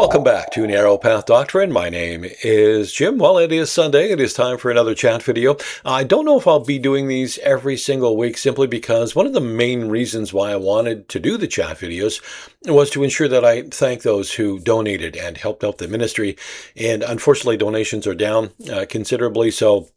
Welcome back to Narrow Path Doctrine. My name is Jim. Well, it is Sunday. It is time for another chat video. I don't know if I'll be doing these every single week simply because one of the main reasons why I wanted to do the chat videos was to ensure that I thank those who donated and helped out the ministry. And unfortunately, donations are down considerably. So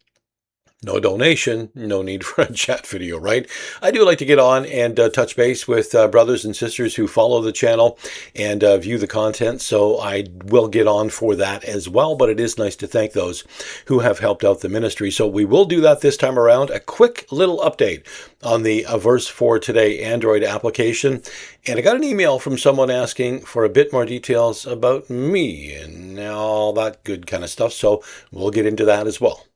no donation, no need for a chat video, right? I do like to get on and touch base with brothers and sisters who follow the channel and view the content, so I will get on for that as well, but it is nice to thank those who have helped out the ministry. So we will do that this time around. A quick little update on the Verse for Today Android application, and I got an email from someone asking for a bit more details about me and all that good kind of stuff, so we'll get into that as well.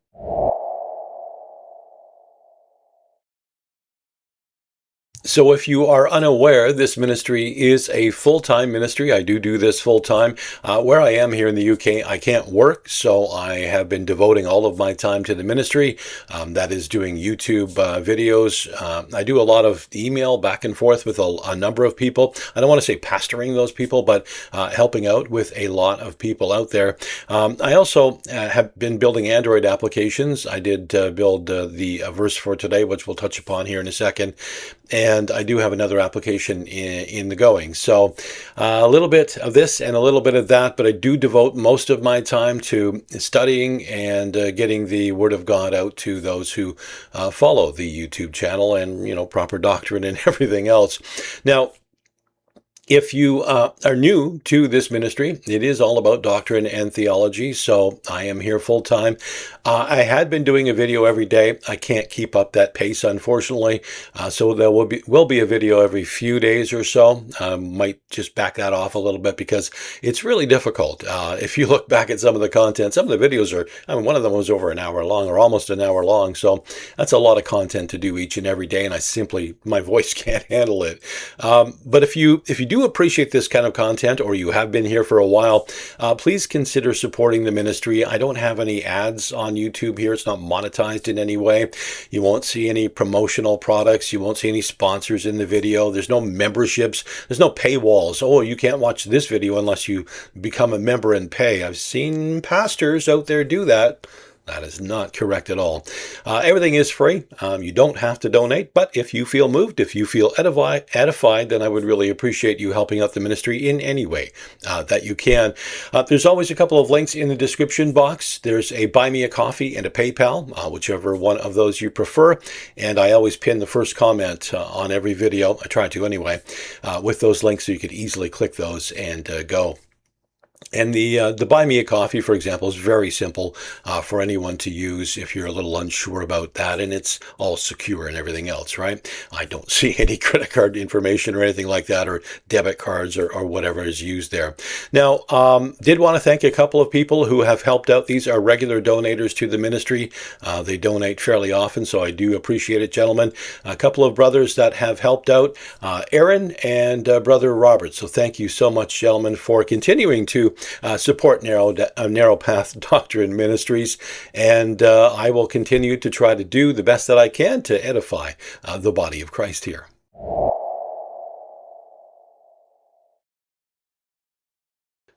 So if you are unaware, this ministry is a full-time ministry. I do this full-time. Where I am here in the UK, I can't work, so I have been devoting all of my time to the ministry. That is doing YouTube videos. I do a lot of email back and forth with a number of people. I don't want to say pastoring those people, but helping out with a lot of people out there. I also have been building Android applications. I did build the Verse for Today, which we'll touch upon here in a second. And I do have another application in the going. So a little bit of this and a little bit of that, but I do devote most of my time to studying and getting the Word of God out to those who follow the YouTube channel and, proper doctrine and everything else. Now, if you are new to this ministry, it is all about doctrine and theology, so I am here full time. I had been doing a video every day. I can't keep up that pace, unfortunately, so there will be a video every few days or so. Might just back that off a little bit because it's really difficult. If you look back at some of the content, some of the videos are, one of them was over an hour long or almost an hour long, so that's a lot of content to do each and every day, and my voice can't handle it. But if you do appreciate this kind of content, or you have been here for a while, please consider supporting the ministry. I don't have any ads on YouTube here. It's not monetized in any way. You won't see any promotional products. You won't see any sponsors in the video. There's no memberships. There's no paywalls. Oh, you can't watch this video unless you become a member and pay. I've seen pastors out there do that. That is not correct at all. Everything is free. You don't have to donate, but if you feel moved, if you feel edified, then I would really appreciate you helping out the ministry in any way that you can. There's always a couple of links in the description box. There's a Buy Me a Coffee and a PayPal, whichever one of those you prefer. And I always pin the first comment on every video. I try to anyway, with those links so you could easily click those and go. And the Buy Me a Coffee, for example, is very simple for anyone to use if you're a little unsure about that, and it's all secure and everything else, right? I don't see any credit card information or anything like that, or debit cards or whatever is used there. Now, did want to thank a couple of people who have helped out. These are regular donators to the ministry. They donate fairly often, so I do appreciate it, gentlemen. A couple of brothers that have helped out, Aaron and Brother Robert. So thank you so much, gentlemen, for continuing to support Narrow Path Doctrine Ministries, and I will continue to try to do the best that I can to edify the body of Christ here.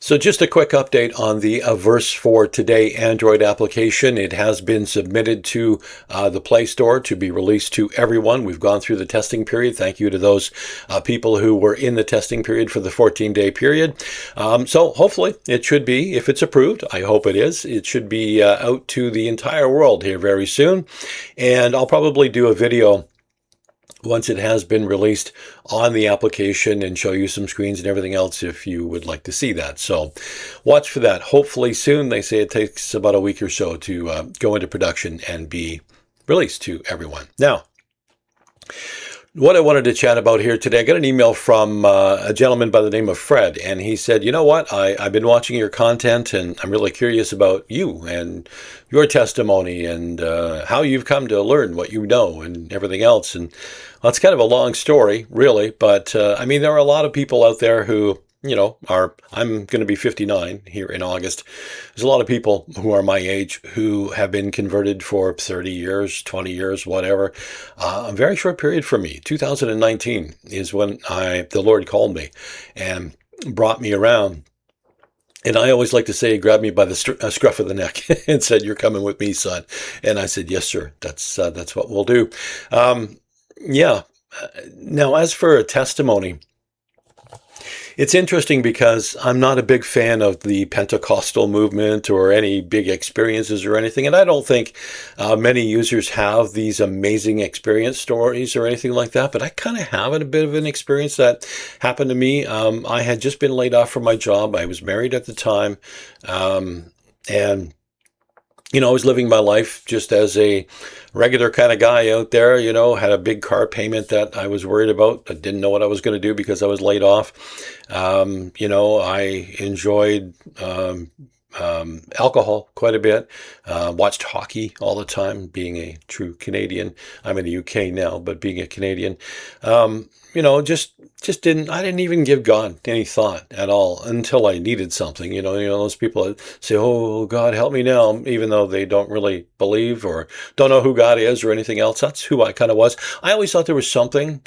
So just a quick update on the Verse for Today Android application. It has been submitted to the Play Store to be released to everyone. We've gone through the testing period. Thank you to those people who were in the testing period for the 14-day period. So hopefully it should be, if it's approved, I hope it is, it should be out to the entire world here very soon. And I'll probably do a video once it has been released on the application and show you some screens and everything else if you would like to see that. So watch for that. Hopefully soon. They say it takes about a week or so to go into production and be released to everyone. Now, what I wanted to chat about here today, I got an email from a gentleman by the name of Fred, and he said, you know what, I've been watching your content, and I'm really curious about you and your testimony and how you've come to learn what you know and everything else. And well, it's kind of a long story, really, but there are a lot of people out there who I'm going to be 59 here in August. There's a lot of people who are my age who have been converted for 30 years, 20 years, whatever. A very short period for me. 2019 is when the Lord called me and brought me around And I always like to say he grabbed me by the scruff of the neck and said, "You're coming with me, son." And I said, "Yes, sir. That's what we'll do." Um, yeah. Now, as for a testimony, it's interesting because I'm not a big fan of the Pentecostal movement or any big experiences or anything. And I don't think many users have these amazing experience stories or anything like that. But I kind of have a bit of an experience that happened to me. I had just been laid off from my job. I was married at the time. And I was living my life just as a regular kind of guy out there, had a big car payment that I was worried about. I didn't know what I was going to do because I was laid off. I enjoyed alcohol quite a bit, watched hockey all the time, being a true Canadian. I'm in the UK now, but being a Canadian, just I didn't even give God any thought at all until I needed something. Those people that say, "Oh, God, help me now," even though they don't really believe or don't know who God is or anything else. That's who I kind of was. I always thought there was something,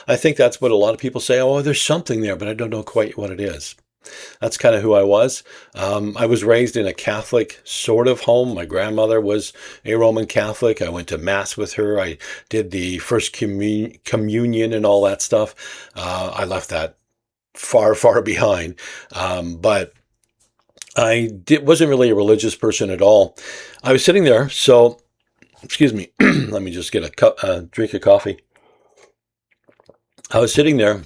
I think that's what a lot of people say. "Oh, there's something there, but I don't know quite what it is." That's kind of who I was. I was raised in a Catholic sort of home. My grandmother was a Roman Catholic. I went to Mass with her. I did the first communion and all that stuff. I left that far, far behind. But wasn't really a religious person at all. I was sitting there. So, excuse me. Let me just get a drink of coffee. I was sitting there,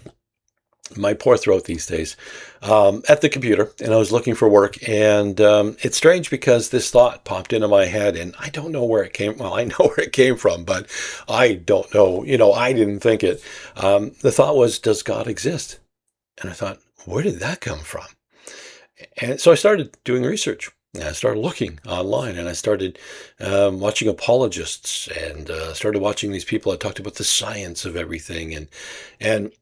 my poor throat these days, at the computer, and I was looking for work. And it's strange because this thought popped into my head, and I don't know where it came. Well, I know where it came from, but I don't know. I didn't think it. The thought was, does God exist? And I thought, where did that come from? And so I started doing research. And I started looking online, and I started watching apologists, and started watching these people that talked about the science of everything, and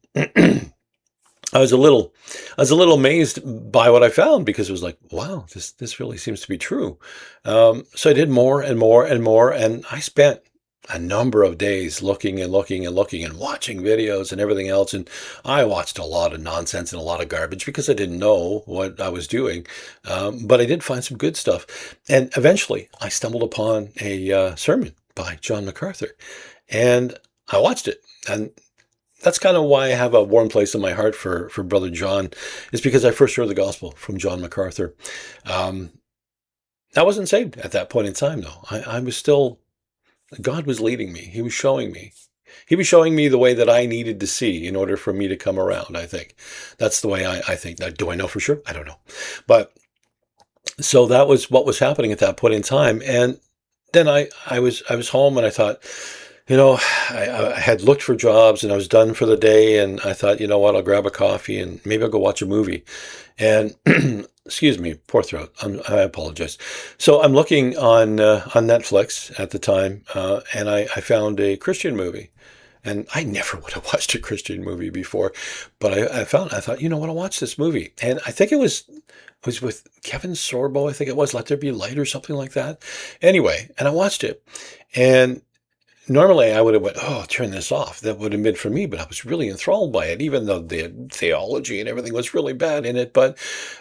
I was a little, amazed by what I found, because it was like, wow, this really seems to be true. So I did more and more and more, and I spent a number of days looking and looking and looking and watching videos and everything else. And I watched a lot of nonsense and a lot of garbage because I didn't know what I was doing. But I did find some good stuff. And eventually I stumbled upon a sermon by John MacArthur, and I watched it. And that's kind of why I have a warm place in my heart for Brother John, is because I first heard the gospel from John MacArthur. Um, I wasn't saved at that point in time, though. I was still, God was leading me. He was showing me. He was showing me the way that I needed to see in order for me to come around, I think. That's the way I think. Now, do I know for sure? I don't know. But so that was what was happening at that point in time. And then I was home, and I thought, I had looked for jobs, and I was done for the day, and I thought, you know what, I'll grab a coffee and maybe I'll go watch a movie. And excuse me, poor throat. I apologize. So I'm looking on Netflix at the time, and I found a Christian movie. And I never would have watched a Christian movie before, but I thought, you know what, I'll watch this movie. And I think it was with Kevin Sorbo, I think it was, Let There Be Light or something like that. Anyway, and I watched it. And normally I would have went, oh, turn this off. That would have been for me, but I was really enthralled by it, even though the theology and everything was really bad in it. But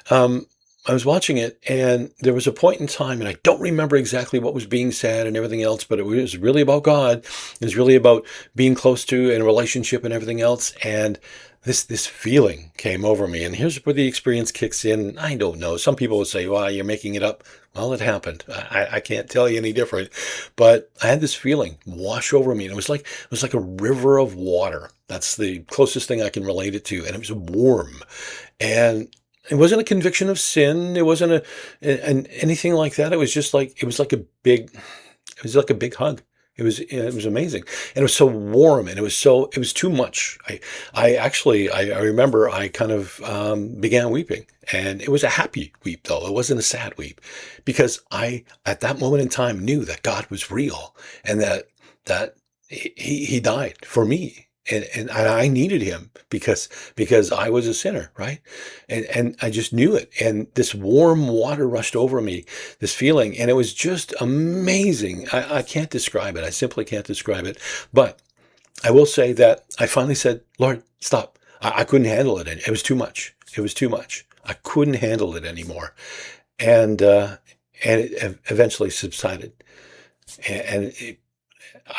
I was watching it, and there was a point in time, and I don't remember exactly what was being said and everything else, but it was really about God. It was really about being close to in a relationship and everything else. And this feeling came over me. And here's where the experience kicks in. I don't know. Some people would say, well, you're making it up. Well, it happened. I can't tell you any different. But I had this feeling wash over me. And it was like a river of water. That's the closest thing I can relate it to. And it was warm. And it wasn't a conviction of sin. It wasn't anything like that. It was like a big hug. It was amazing, and it was so warm, and it was too much. I remember I kind of began weeping, and it was a happy weep, though it wasn't a sad weep, because I at that moment in time knew that God was real, and that he died for me. And I needed him because I was a sinner, right? And I just knew it. And this warm water rushed over me, this feeling, and it was just amazing. I can't describe it. I simply can't describe it. But I will say that I finally said, Lord, stop. I couldn't handle it. It was too much. It was too much. I couldn't handle it anymore. And it eventually subsided. And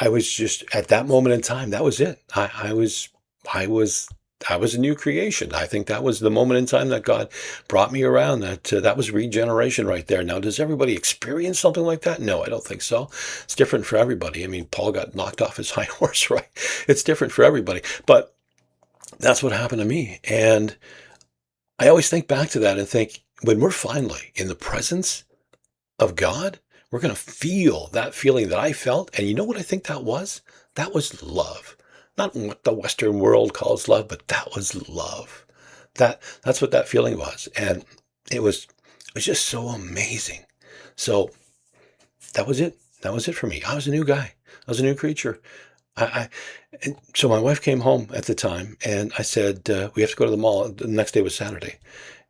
I was just, at that moment in time, that was it. I was a new creation. I think that was the moment in time that God brought me around. That was regeneration right there. Now, does everybody experience something like that? No, I don't think so. It's different for everybody. I mean, Paul got knocked off his high horse, right? It's different for everybody. But that's what happened to me. And I always think back to that and think, when we're finally in the presence of God, we're going to feel that feeling that I felt. And you know what I think that was? That was love. Not what the Western world calls love, but that was love. That's what that feeling was. And it was just so amazing. So that was it. That was it for me. I was a new guy. I was a new creature. And so my wife came home at the time, and I said, we have to go to the mall. The next day was Saturday.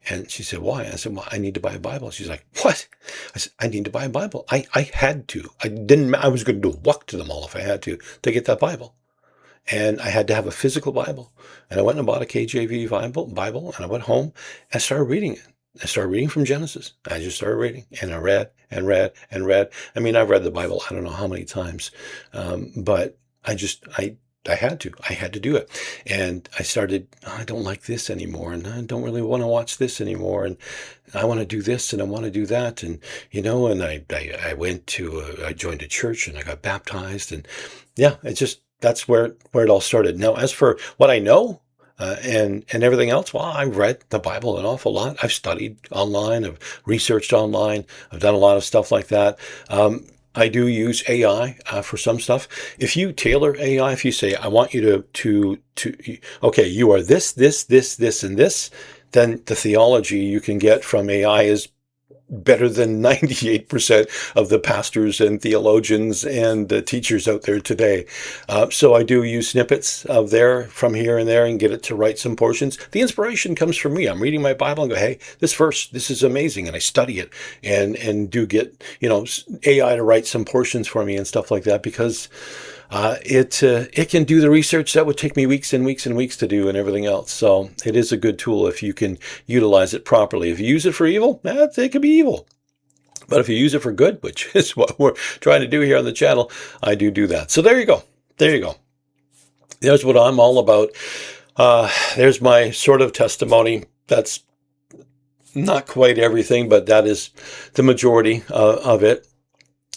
And she said, why? I said, well, I need to buy a Bible. She's like, what? I said, I need to buy a Bible. I had to. I was going to walk to the mall if I had to get that Bible. And I had to have a physical Bible. And I went and bought a KJV Bible, and I went home and started reading it. I started reading from Genesis. I just started reading, and I read and read and read. I mean, I've read the Bible I don't know how many times, but I had to do it. And I started, I don't like this anymore, and I don't really want to watch this anymore, and I want to do this, and I want to do that, and and I joined a church, and I got baptized, and yeah, that's where it all started. Now, as for what I know, and everything else, well, I read the Bible an awful lot. I've studied online, I've researched online, I've done a lot of stuff like that. I do use AI for some stuff. If you tailor AI, if you say, I want you to okay, you are this, and this, then the theology you can get from AI is better than 98% of the pastors and theologians and teachers out there today. So I do use snippets of from here and there and get it to write some portions. The inspiration comes from me. I'm reading my Bible and go, hey, this verse, this is amazing. And I study it and do get, AI to write some portions for me and stuff like that, because it can do the research that would take me weeks and weeks and weeks to do and everything else. So it is a good tool if you can utilize it properly. If you use it for evil, it could be evil. But if you use it for good, which is what we're trying to do here on the channel, I do that. So there you go. There you go. There's what I'm all about. There's my sort of testimony. That's not quite everything, but that is the majority of it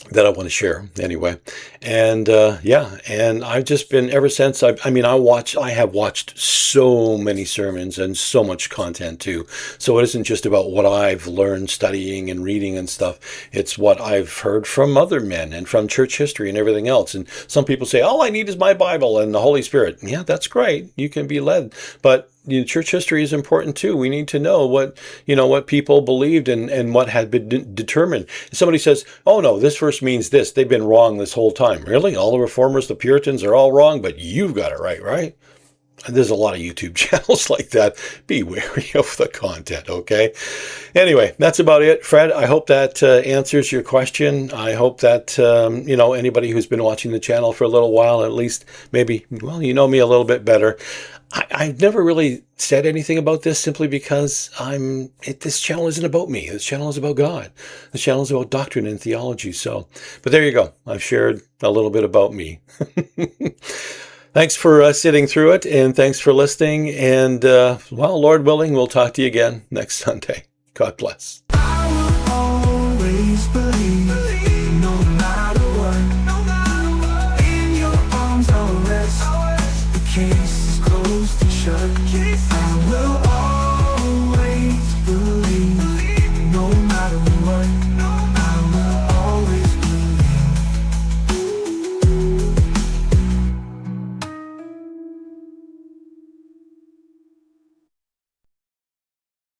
that I want to share anyway. And and I've just been, ever since, I have watched so many sermons and so much content too. So it isn't just about what I've learned studying and reading and stuff. It's what I've heard from other men and from church history and everything else. And some people say, all I need is my Bible and the Holy Spirit. Yeah, that's great. You can be led. But church history is important too. We need to know what people believed and what had been determined. If somebody says, oh no, this verse means this, they've been wrong this whole time. Really? All the reformers, the Puritans are all wrong, but you've got it right? And there's a lot of YouTube channels like that. Be wary of the content, okay? Anyway, that's about it. Fred, I hope that answers your question. I hope that, anybody who's been watching the channel for a little while, at least maybe, you know me a little bit better. I've never really said anything about this simply because this channel isn't about me. This channel is about God. This channel is about doctrine and theology. So, but there you go. I've shared a little bit about me. Thanks for sitting through it, and thanks for listening. And, Lord willing, we'll talk to you again next Sunday. God bless. I will always believe, no matter what, in your arms I'll rest. The case is closed and shut. I will always